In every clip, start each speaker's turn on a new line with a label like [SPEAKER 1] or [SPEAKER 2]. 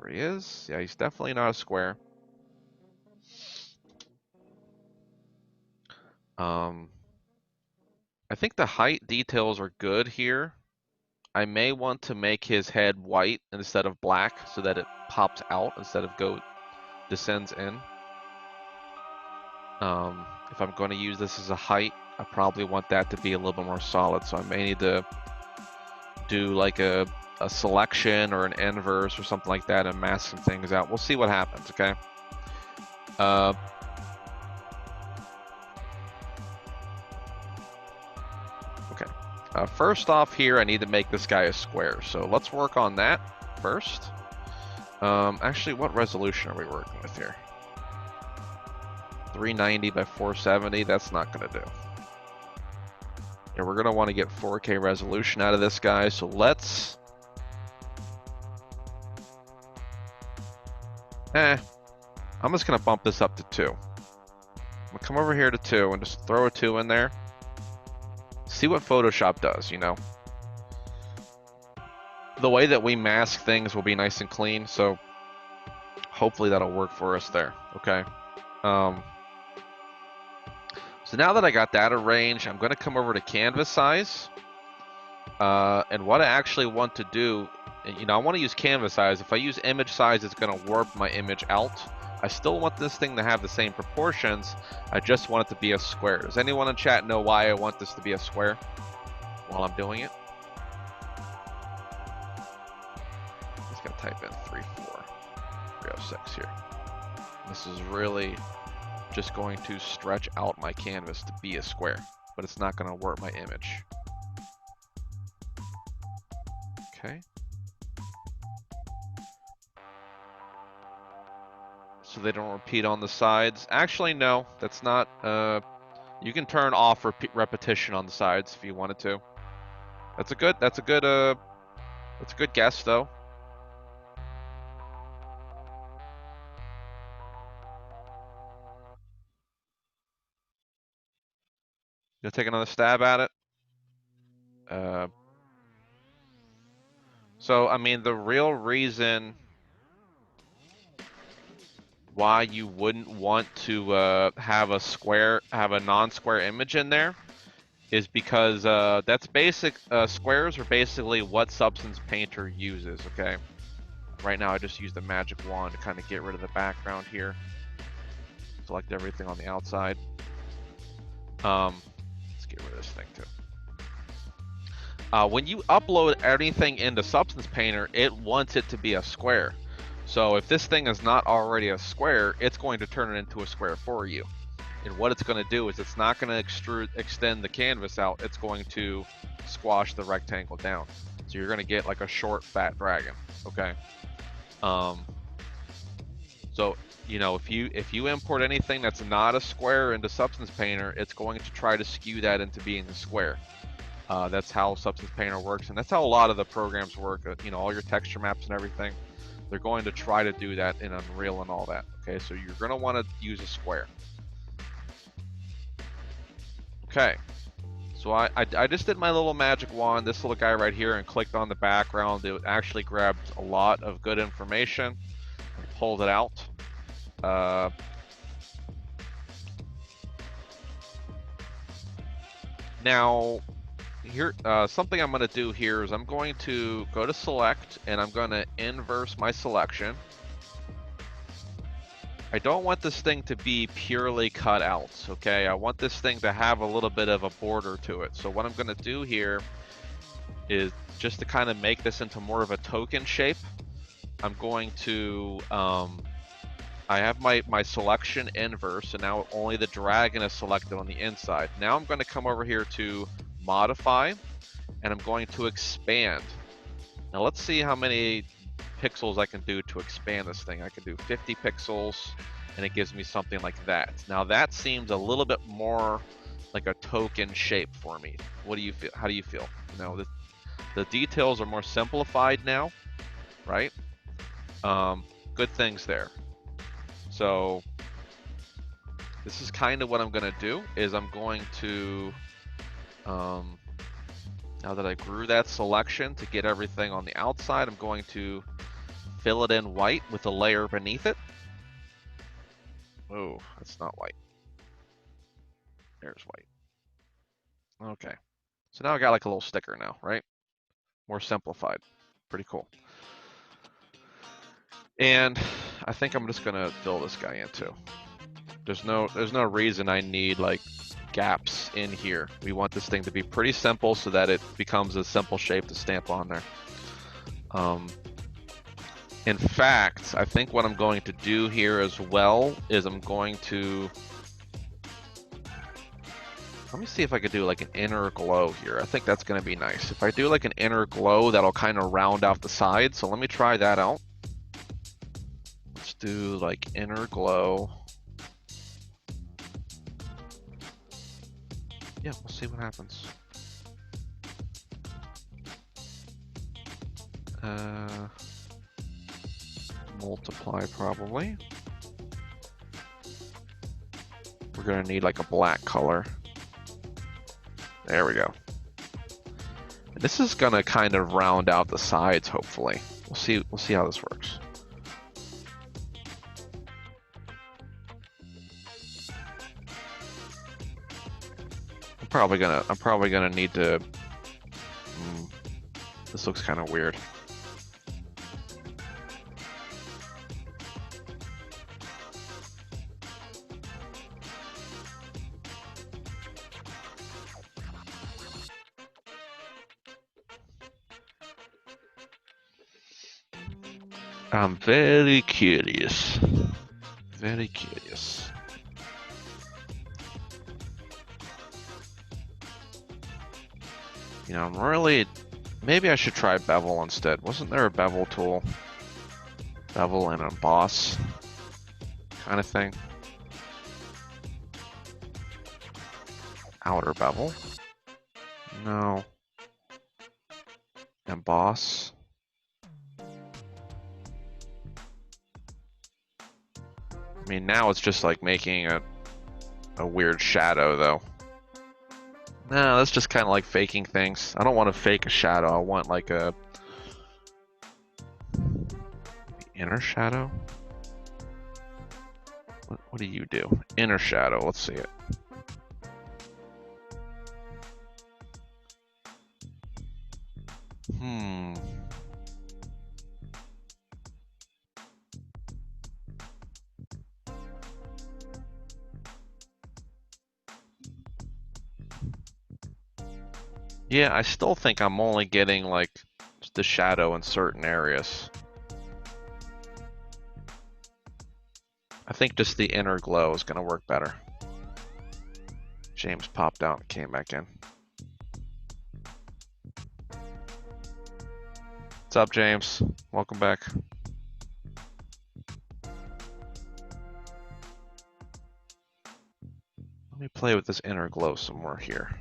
[SPEAKER 1] There he is. Yeah, he's definitely not a square. I think the height details are good here. I may want to make his head white instead of black so that it pops out instead of descends in. If I'm going to use this as a height, I probably want that to be a little bit more solid. So I may need to do like a selection or an inverse or something like that and mask some things out. We'll see what happens, okay? First off here, I need to make this guy a square. So let's work on that first. Actually, what resolution are we working with here? 390 by 470, that's not gonna do. Yeah, we're gonna wanna get 4K resolution out of this guy, so let's... I'm just gonna bump this up to 2. I'm gonna come over here to 2 and just throw a 2 in there. See what Photoshop does, you know? The way that we mask things will be nice and clean, so hopefully that'll work for us there, okay? So now that I got that arranged, I'm going to come over to canvas size. And what I actually want to do, you know, I want to use canvas size. If I use image size, it's going to warp my image out. I still want this thing to have the same proportions. I just want it to be a square. Does anyone in chat know why I want this to be a square while I'm doing it? I'm just going to type in 306 here. This is really just going to stretch out my canvas to be a square, but it's not going to warp my image. Okay. So they don't repeat on the sides. Actually, no, that's not. You can turn off repetition on the sides if you wanted to. That's a good guess though. Gonna take another stab at it. So I mean, the real reason why you wouldn't want to have a non-square image in there is because that's basic. Squares are basically what Substance Painter uses, okay? Right now I just use the magic wand to kind of get rid of the background here. Select everything on the outside. Let's get rid of this thing too. When you upload anything into Substance Painter, it wants it to be a square. So if this thing is not already a square, it's going to turn it into a square for you. And what it's going to do is it's not going to extend the canvas out. It's going to squash the rectangle down. So you're going to get like a short, fat dragon. Okay. So you know, if you import anything that's not a square into Substance Painter, it's going to try to skew that into being a square. That's how Substance Painter works, and that's how a lot of the programs work. You know, all your texture maps and everything. They're going to try to do that in Unreal and all that. Okay, so you're going to want to use a square. Okay, so I just did my little magic wand, this little guy right here, and clicked on the background. It actually grabbed a lot of good information and pulled it out. Now, here, something I'm going to do here is I'm going to go to select and I'm going to inverse my selection. I don't want this thing to be purely cut out, okay? I want this thing to have a little bit of a border to it. So what I'm going to do here is just to kind of make this into more of a token shape. I'm going to, I have my selection inverse, and now only the dragon is selected on the inside. Now I'm going to come over here to modify, and I'm going to expand. Now let's see how many pixels I can do to expand this thing. I can do 50 pixels, and it gives me something like that. Now that seems a little bit more like a token shape for me. What do you feel? How do you feel? You know, the details are more simplified now, right? Good things there. So this is kind of what I'm going to do, is I'm going to, now that I grew that selection to get everything on the outside, I'm going to fill it in white with a layer beneath it. Oh, that's not white. There's white. Okay. So now I got like a little sticker now, right? More simplified. Pretty cool. And I think I'm just gonna fill this guy in too. There's no reason I need like gaps in here. We want this thing to be pretty simple so that it becomes a simple shape to stamp on there. In fact, I think what I'm going to do here as well is I'm going to, let me see if I could do like an inner glow here. I think that's going to be nice. If I do like an inner glow, that'll kind of round out the side. So let me try that out. Let's do like inner glow. Yeah, we'll see what happens. Multiply probably. We're gonna need like a black color. There we go. And this is gonna kind of round out the sides, hopefully. We'll see how this works. I'm probably gonna need to. This looks kind of weird. I'm very curious. Very curious. You know, I'm really... Maybe I should try bevel instead. Wasn't there a bevel tool? Bevel and emboss kind of thing. Outer bevel? No. Emboss? I mean, now it's just like making a weird shadow, though. No, that's just kind of like faking things. I don't want to fake a shadow. I want like a inner shadow. What do you do? Inner shadow. Let's see it. Yeah, I still think I'm only getting like the shadow in certain areas. I think just the inner glow is gonna work better. James popped out and came back in. What's up, James? Welcome back. Let me play with this inner glow some more here.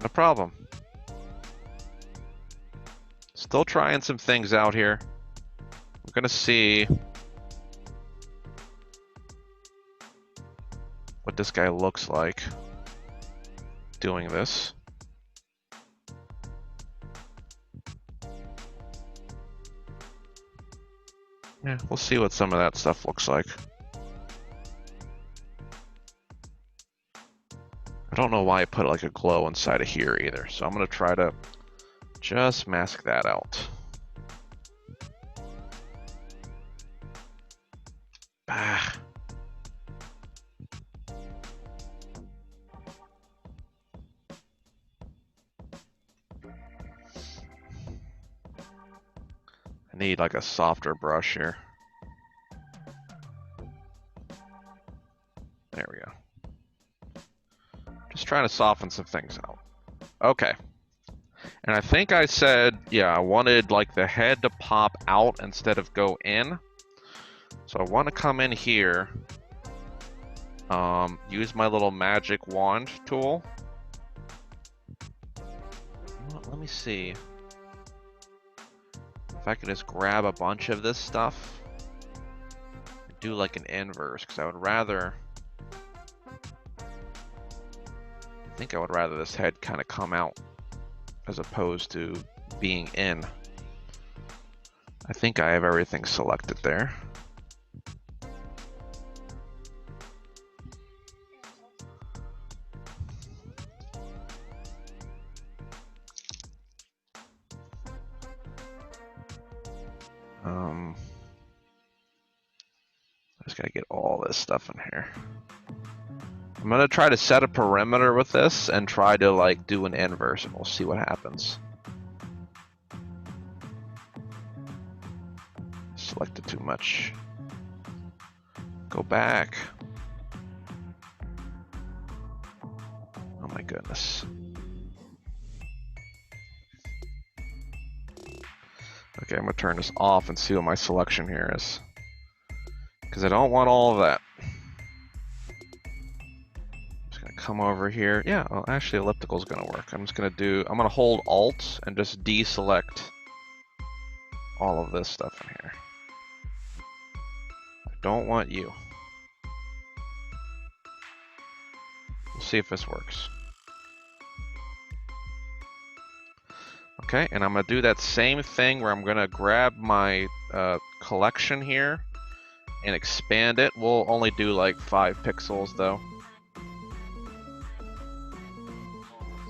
[SPEAKER 1] No problem. Still trying some things out here. We're gonna see what this guy looks like doing this. Yeah, we'll see what some of that stuff looks like. I don't know why I put like a glow inside of here either, so I'm gonna try to just mask that out. Ah. I need like a softer brush here. There we go. Just trying to soften some things out. Okay. And I think I said, yeah, I wanted like the head to pop out instead of go in. So I want to come in here, use my little magic wand tool. Let me see if I could just grab a bunch of this stuff and do like an inverse, because I would rather, I think I would rather this head kind of come out as opposed to being in. I think I have everything selected there. I just gotta get all this stuff in here. I'm gonna try to set a perimeter with this and try to like do an inverse, and we'll see what happens. Selected too much. Go back. Oh my goodness. Okay, I'm gonna turn this off and see what my selection here is, because I don't want all of that. Just gonna come over here. Yeah, well, actually, elliptical is gonna work. I'm gonna hold Alt and just deselect all of this stuff in here. I don't want you. We'll see if this works. Okay, and I'm gonna do that same thing where I'm gonna grab my collection here and expand it. We'll only do like 5 pixels though.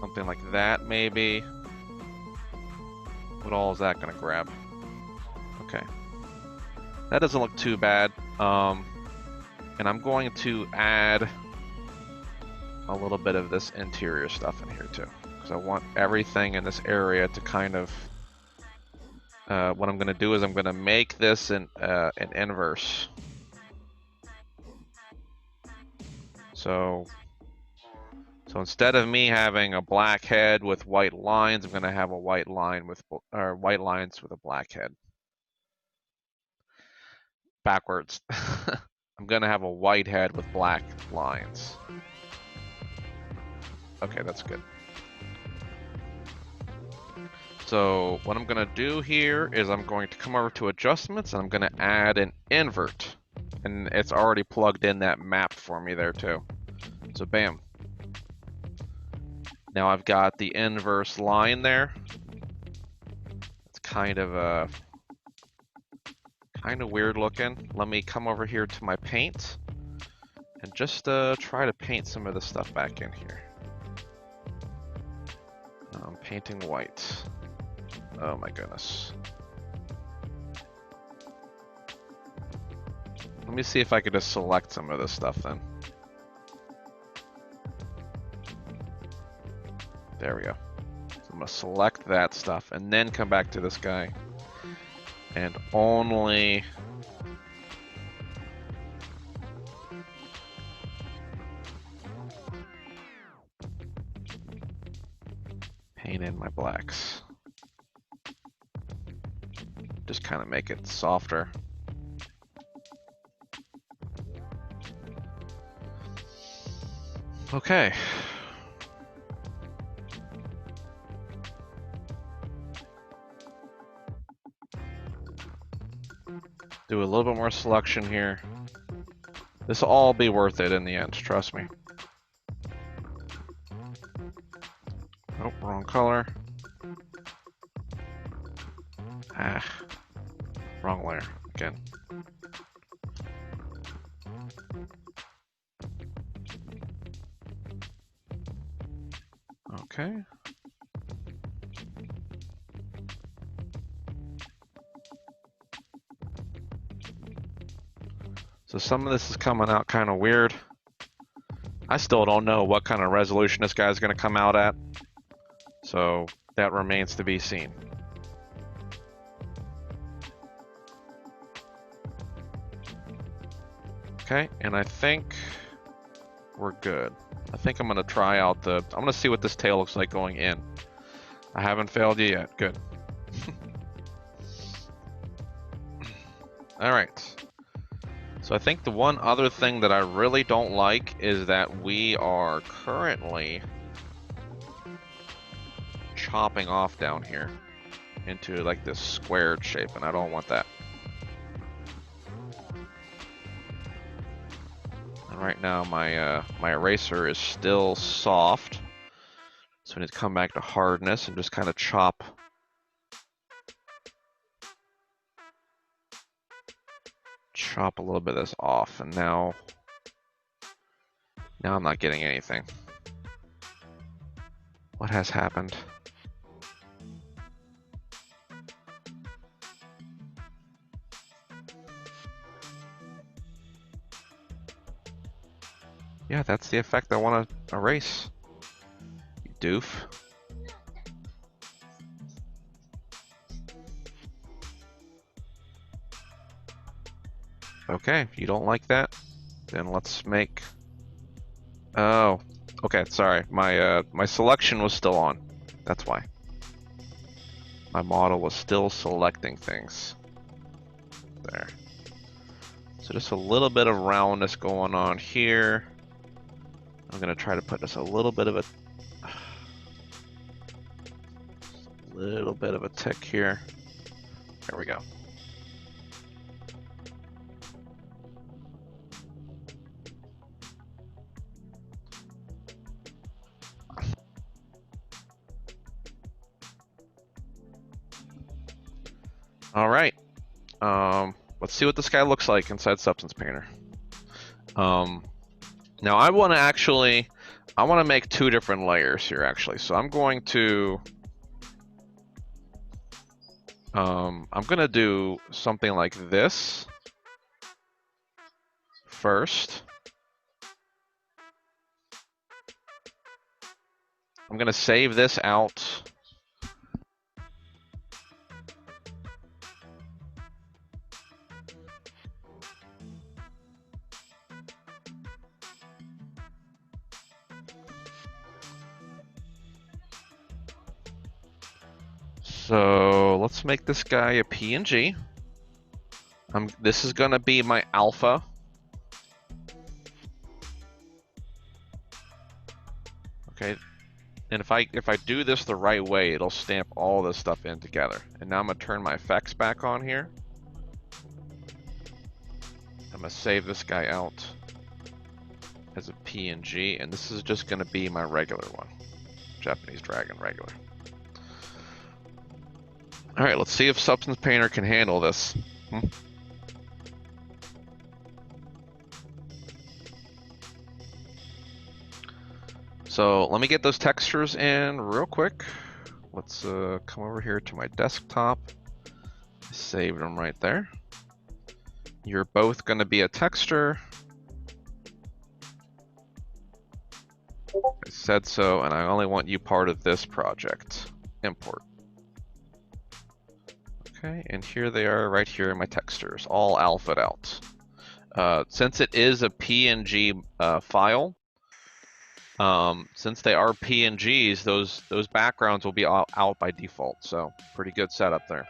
[SPEAKER 1] Something like that maybe. What all is that gonna grab? Okay. That doesn't look too bad. And I'm going to add a little bit of this interior stuff in here too, because I want everything in this area to kind of, what I'm going to do is I'm going to make this an inverse. So instead of me having a black head with white lines, I'm going to have a white line with, or white lines with a black head. Backwards. I'm going to have a white head with black lines. Okay, that's good. So what I'm going to do here is I'm going to come over to adjustments and I'm going to add an invert. And it's already plugged in that map for me there too. So bam. Now I've got the inverse line there. It's kind of weird looking. Let me come over here to my paint and just try to paint some of the stuff back in here. I'm painting white. Oh my goodness. Let me see if I could just select some of this stuff then. There we go. So I'm gonna select that stuff and then come back to this guy and only paint in my blacks. Just kind of make it softer. Okay. Do a little bit more selection here. This will all be worth it in the end, trust me. Oh, wrong color. Ah, wrong layer again. Okay. So some of this is coming out kind of weird. I still don't know what kind of resolution this guy's going to come out at. So that remains to be seen. Okay, and I think we're good. I think I'm going to try out I'm going to see what this tail looks like going in. I haven't failed you yet. Good. All right. So I think the one other thing that I really don't like is that we are currently chopping off down here into like this squared shape, and I don't want that. And right now my my eraser is still soft, so I need to come back to hardness and just kind of chop chop a little bit of this off, and now I'm not getting anything. What has happened? Yeah, that's the effect I want to erase. You doof. Okay, if you don't like that, then let's make... Oh, okay, sorry. My selection was still on. That's why. My model was still selecting things. There. So just a little bit of roundness going on here. I'm gonna try to put just a little bit of a tick here. There we go. All right. Let's see what this guy looks like inside Substance Painter. Now I want to make two different layers here actually. So I'm going to do something like this first. I'm going to save this out. So let's make this guy a PNG. This is going to be my alpha. Okay. And if I do this the right way, it'll stamp all this stuff in together. And now I'm gonna turn my effects back on here. I'm gonna save this guy out as a PNG, and this is just gonna be my regular one. Japanese Dragon regular. Alright, let's see if Substance Painter can handle this. So let me get those textures in real quick. Let's come over here to my desktop. I saved them right there. You're both going to be a texture. I said so, and I only want you part of this project. Import. Okay, and here they are right here in my textures, all alphaed out. Since it is a PNG file, since they are PNGs, those backgrounds will be out by default. So pretty good setup there.